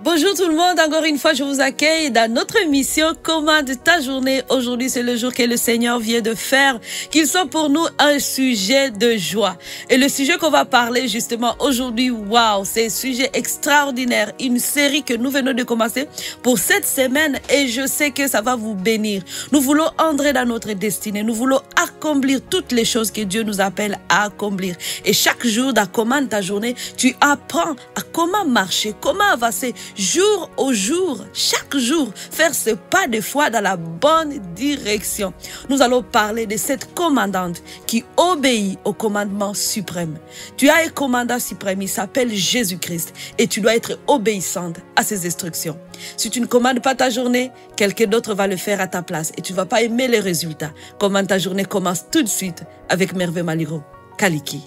Bonjour tout le monde, encore une fois je vous accueille dans notre émission Commande ta journée. Aujourd'hui c'est le jour que le Seigneur vient de faire, qu'il soit pour nous un sujet de joie. Et le sujet qu'on va parler justement aujourd'hui, waouh, c'est un sujet extraordinaire, une série que nous venons de commencer pour cette semaine et je sais que ça va vous bénir. Nous voulons entrer dans notre destinée, nous voulons accomplir toutes les choses que Dieu nous appelle à accomplir. Et chaque jour dans Commande ta journée, tu apprends à comment marcher, comment avancer, jour au jour, chaque jour, faire ce pas de foi dans la bonne direction. Nous allons parler de cette commandante qui obéit au commandement suprême. Tu as un commandant suprême, il s'appelle Jésus-Christ et tu dois être obéissante à ses instructions. Si tu ne commandes pas ta journée, quelqu'un d'autre va le faire à ta place et tu ne vas pas aimer les résultats. Commande ta journée commence tout de suite avec Merveille Maliro, Kaliki.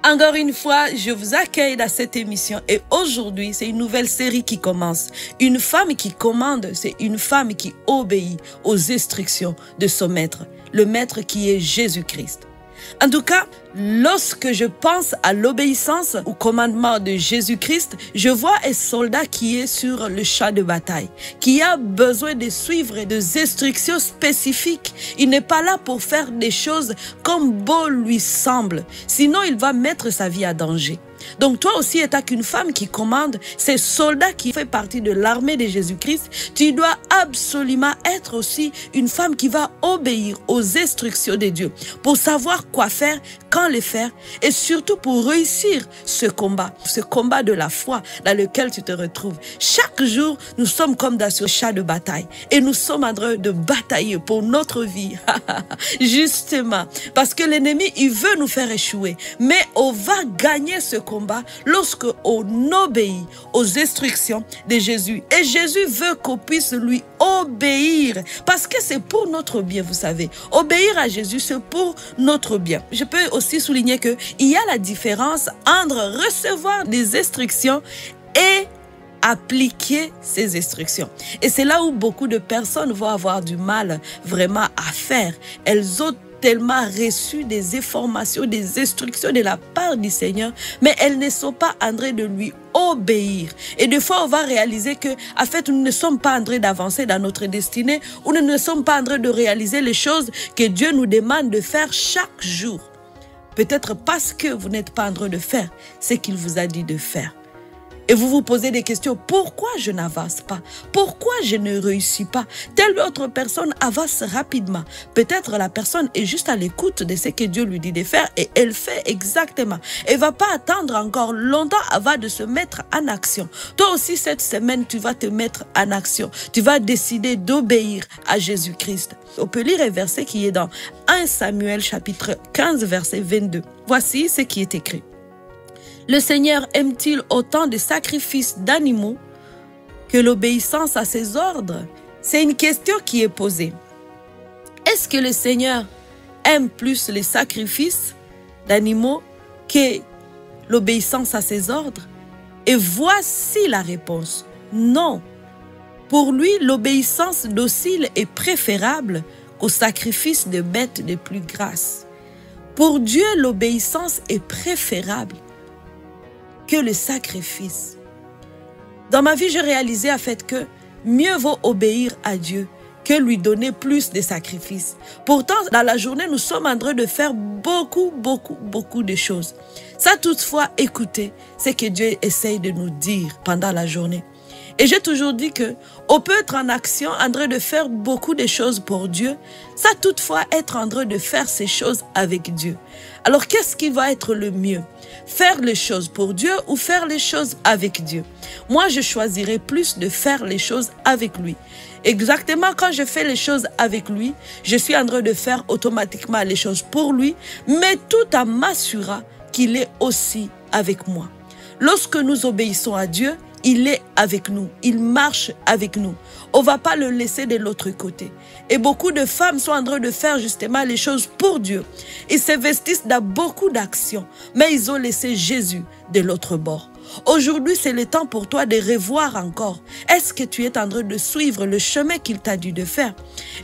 Encore une fois, je vous accueille dans cette émission et aujourd'hui, c'est une nouvelle série qui commence. Une femme qui commande, c'est une femme qui obéit aux instructions de son maître, le maître qui est Jésus-Christ. En tout cas, lorsque je pense à l'obéissance au commandement de Jésus-Christ, je vois un soldat qui est sur le champ de bataille, qui a besoin de suivre des instructions spécifiques. Il n'est pas là pour faire des choses comme bon lui semble, sinon il va mettre sa vie à danger. Donc toi aussi, étant qu'une femme qui commande, ces soldats qui fait partie de l'armée de Jésus-Christ, tu dois absolument être aussi une femme qui va obéir aux instructions de Dieu pour savoir quoi faire, quand le faire et surtout pour réussir ce combat de la foi dans lequel tu te retrouves. Chaque jour, nous sommes comme dans ce champ de bataille et nous sommes en train de batailler pour notre vie. Justement, parce que l'ennemi, il veut nous faire échouer, mais on va gagner ce combat lorsque on obéit aux instructions de Jésus. Et Jésus veut qu'on puisse lui obéir parce que c'est pour notre bien, vous savez. Obéir à Jésus, c'est pour notre bien. Je peux aussi souligner qu'il y a la différence entre recevoir des instructions et appliquer ces instructions. Et c'est là où beaucoup de personnes vont avoir du mal vraiment à faire. Elles ont tellement reçu des informations, des instructions de la part du Seigneur, mais elles ne sont pas en train de lui obéir. Et des fois, on va réaliser que, en fait, nous ne sommes pas en train d'avancer dans notre destinée, ou nous ne sommes pas en train de réaliser les choses que Dieu nous demande de faire chaque jour. Peut-être parce que vous n'êtes pas en train de faire ce qu'il vous a dit de faire. Et vous vous posez des questions, pourquoi je n'avance pas? Pourquoi je ne réussis pas? Telle autre personne avance rapidement. Peut-être la personne est juste à l'écoute de ce que Dieu lui dit de faire et elle fait exactement. Elle ne va pas attendre encore longtemps avant de se mettre en action. Toi aussi, cette semaine, tu vas te mettre en action. Tu vas décider d'obéir à Jésus-Christ. On peut lire un verset qui est dans 1 Samuel chapitre 15, verset 22. Voici ce qui est écrit. Le Seigneur aime-t-il autant de sacrifices d'animaux que l'obéissance à ses ordres? C'est une question qui est posée. Est-ce que le Seigneur aime plus les sacrifices d'animaux que l'obéissance à ses ordres? Et voici la réponse. Non. Pour lui, l'obéissance docile est préférable qu'au sacrifice de bêtes de plus grasses. Pour Dieu, l'obéissance est préférable que le sacrifice. Dans ma vie, j'ai réalisé en fait que mieux vaut obéir à Dieu que lui donner plus de sacrifices. Pourtant, dans la journée, nous sommes en train de faire beaucoup de choses. Ça, toutefois, écoutez ce que Dieu essaye de nous dire pendant la journée. Et j'ai toujours dit que on peut être en action, en train de faire beaucoup de choses pour Dieu, ça toutefois être en train de faire ces choses avec Dieu. Alors qu'est-ce qui va être le mieux? Faire les choses pour Dieu ou faire les choses avec Dieu? Moi, je choisirais plus de faire les choses avec lui. Exactement quand je fais les choses avec lui, je suis en train de faire automatiquement les choses pour lui, mais tout en m'assurant qu'il est aussi avec moi. Lorsque nous obéissons à Dieu, il est avec nous, il marche avec nous. On ne va pas le laisser de l'autre côté. Et beaucoup de femmes sont en train de faire justement les choses pour Dieu. Ils s'investissent dans beaucoup d'actions, mais ils ont laissé Jésus de l'autre bord. Aujourd'hui, c'est le temps pour toi de revoir encore. Est-ce que tu es en train de suivre le chemin qu'il t'a dit de faire?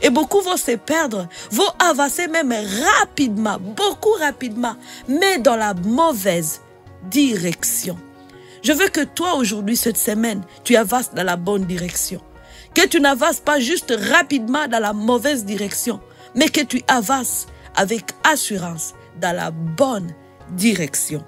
Et beaucoup vont se perdre, vont avancer même rapidement, beaucoup rapidement, mais dans la mauvaise direction. Je veux que toi, aujourd'hui, cette semaine, tu avances dans la bonne direction. Que tu n'avances pas juste rapidement dans la mauvaise direction, mais que tu avances avec assurance dans la bonne direction.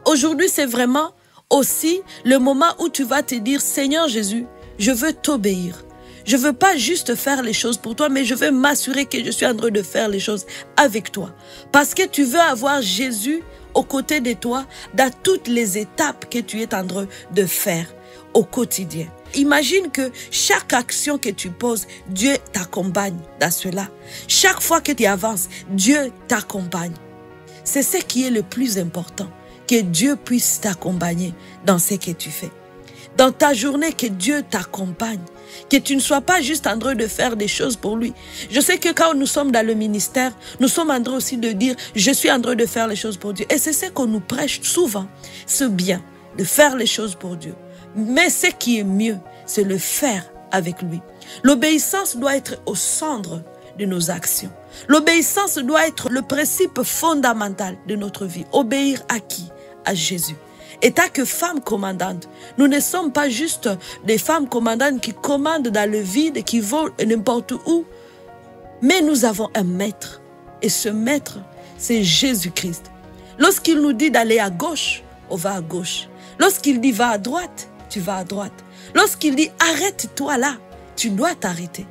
Aujourd'hui, c'est vraiment aussi le moment où tu vas te dire, Seigneur Jésus, je veux t'obéir. Je ne veux pas juste faire les choses pour toi, mais je veux m'assurer que je suis en train de faire les choses avec toi. Parce que tu veux avoir Jésus aux côtés de toi dans toutes les étapes que tu es en train de faire au quotidien. Imagine que chaque action que tu poses, Dieu t'accompagne dans cela. Chaque fois que tu avances, Dieu t'accompagne. C'est ce qui est le plus important, que Dieu puisse t'accompagner dans ce que tu fais. Dans ta journée, que Dieu t'accompagne. Que tu ne sois pas juste en train de faire des choses pour lui. Je sais que quand nous sommes dans le ministère, nous sommes en train aussi de dire, je suis en train de faire les choses pour Dieu. Et c'est ce qu'on nous prêche souvent, ce bien, de faire les choses pour Dieu. Mais ce qui est mieux, c'est le faire avec lui. L'obéissance doit être au centre de nos actions. L'obéissance doit être le principe fondamental de notre vie. Obéir à qui? À Jésus. Et tant que femmes commandantes, nous ne sommes pas juste des femmes commandantes qui commandent dans le vide, qui vont n'importe où. Mais nous avons un maître. Et ce maître, c'est Jésus-Christ. Lorsqu'il nous dit d'aller à gauche, on va à gauche. Lorsqu'il dit va à droite, tu vas à droite. Lorsqu'il dit arrête-toi là, tu dois t'arrêter.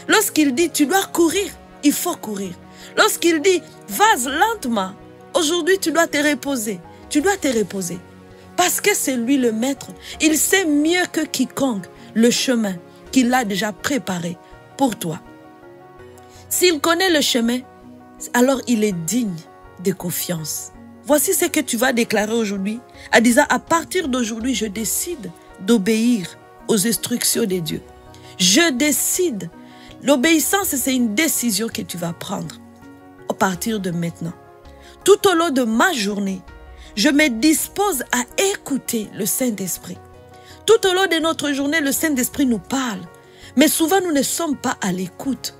Lorsqu'il dit tu dois courir, il faut courir. Lorsqu'il dit vas lentement, aujourd'hui tu dois te reposer. Tu dois te reposer. Parce que c'est lui le maître. Il sait mieux que quiconque le chemin qu'il a déjà préparé pour toi. S'il connaît le chemin, alors il est digne de confiance. Voici ce que tu vas déclarer aujourd'hui en disant à partir d'aujourd'hui, je décide d'obéir aux instructions de Dieu. Je décide. L'obéissance, c'est une décision que tu vas prendre à partir de maintenant. Tout au long de ma journée, je me dispose à écouter le Saint-Esprit. Tout au long de notre journée, le Saint-Esprit nous parle. Mais souvent, nous ne sommes pas à l'écoute.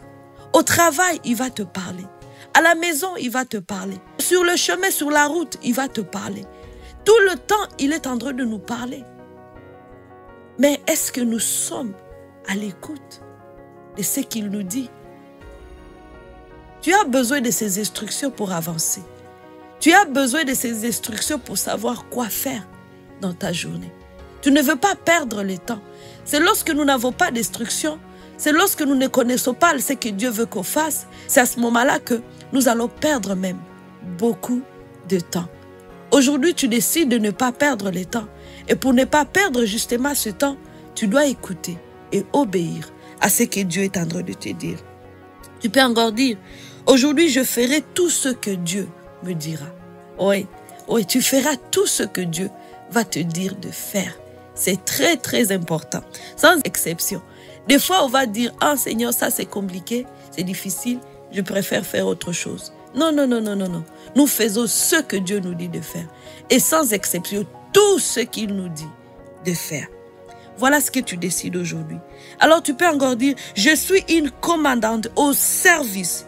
Au travail, il va te parler. À la maison, il va te parler. Sur le chemin, sur la route, il va te parler. Tout le temps, il est en train de nous parler. Mais est-ce que nous sommes à l'écoute de ce qu'il nous dit? Tu as besoin de ces instructions pour avancer. Tu as besoin de ces instructions pour savoir quoi faire dans ta journée. Tu ne veux pas perdre le temps. C'est lorsque nous n'avons pas d'instructions, c'est lorsque nous ne connaissons pas ce que Dieu veut qu'on fasse, c'est à ce moment-là que nous allons perdre même beaucoup de temps. Aujourd'hui, tu décides de ne pas perdre le temps. Et pour ne pas perdre justement ce temps, tu dois écouter et obéir à ce que Dieu est en train de te dire. Tu peux encore dire, aujourd'hui, je ferai tout ce que Dieu me dira. Oui, tu feras tout ce que Dieu va te dire de faire. C'est très, très important, sans exception. Des fois, on va dire, ah Seigneur, ça c'est compliqué, c'est difficile, je préfère faire autre chose. Non. Nous faisons ce que Dieu nous dit de faire. Et sans exception, tout ce qu'il nous dit de faire. Voilà ce que tu décides aujourd'hui. Alors tu peux encore dire, je suis une commandante au service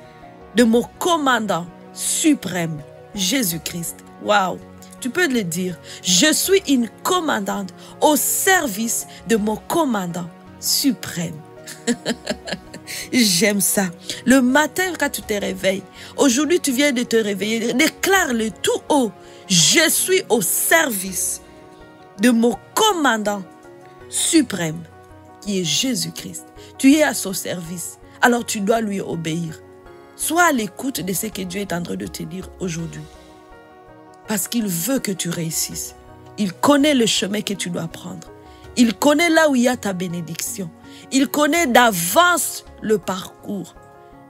de mon commandant suprême, Jésus-Christ. Waouh! Tu peux le dire. Je suis une commandante au service de mon commandant suprême. J'aime ça. Le matin, quand tu te réveilles, aujourd'hui tu viens de te réveiller, déclare-le tout haut. Je suis au service de mon commandant suprême, qui est Jésus-Christ. Tu es à son service, alors tu dois lui obéir. Sois à l'écoute de ce que Dieu est en train de te dire aujourd'hui. Parce qu'il veut que tu réussisses. Il connaît le chemin que tu dois prendre. Il connaît là où il y a ta bénédiction. Il connaît d'avance le parcours.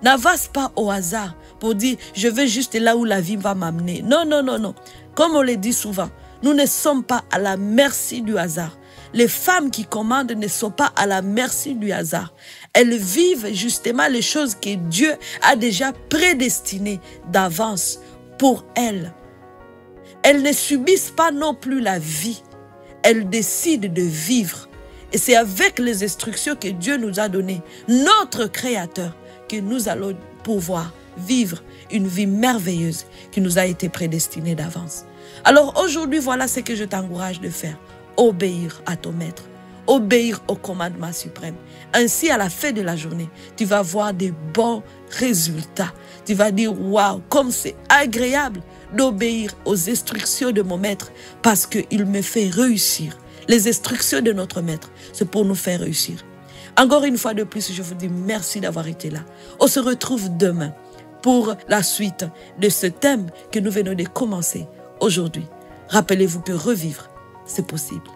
N'avance pas au hasard pour dire, je vais juste là où la vie va m'amener. Non. Comme on le dit souvent, nous ne sommes pas à la merci du hasard. Les femmes qui commandent ne sont pas à la merci du hasard. Elles vivent justement les choses que Dieu a déjà prédestinées d'avance pour elles. Elles ne subissent pas non plus la vie. Elles décident de vivre. Et c'est avec les instructions que Dieu nous a données, notre Créateur, que nous allons pouvoir vivre une vie merveilleuse qui nous a été prédestinée d'avance. Alors aujourd'hui, voilà ce que je t'encourage de faire. Obéir à ton maître. Obéir au commandement suprême. Ainsi, à la fin de la journée, tu vas voir des bons résultats. Tu vas dire, waouh, comme c'est agréable d'obéir aux instructions de mon maître parce qu'il me fait réussir. Les instructions de notre maître, c'est pour nous faire réussir. Encore une fois de plus, je vous dis merci d'avoir été là. On se retrouve demain pour la suite de ce thème que nous venons de commencer aujourd'hui. Rappelez-vous que revivre, c'est possible.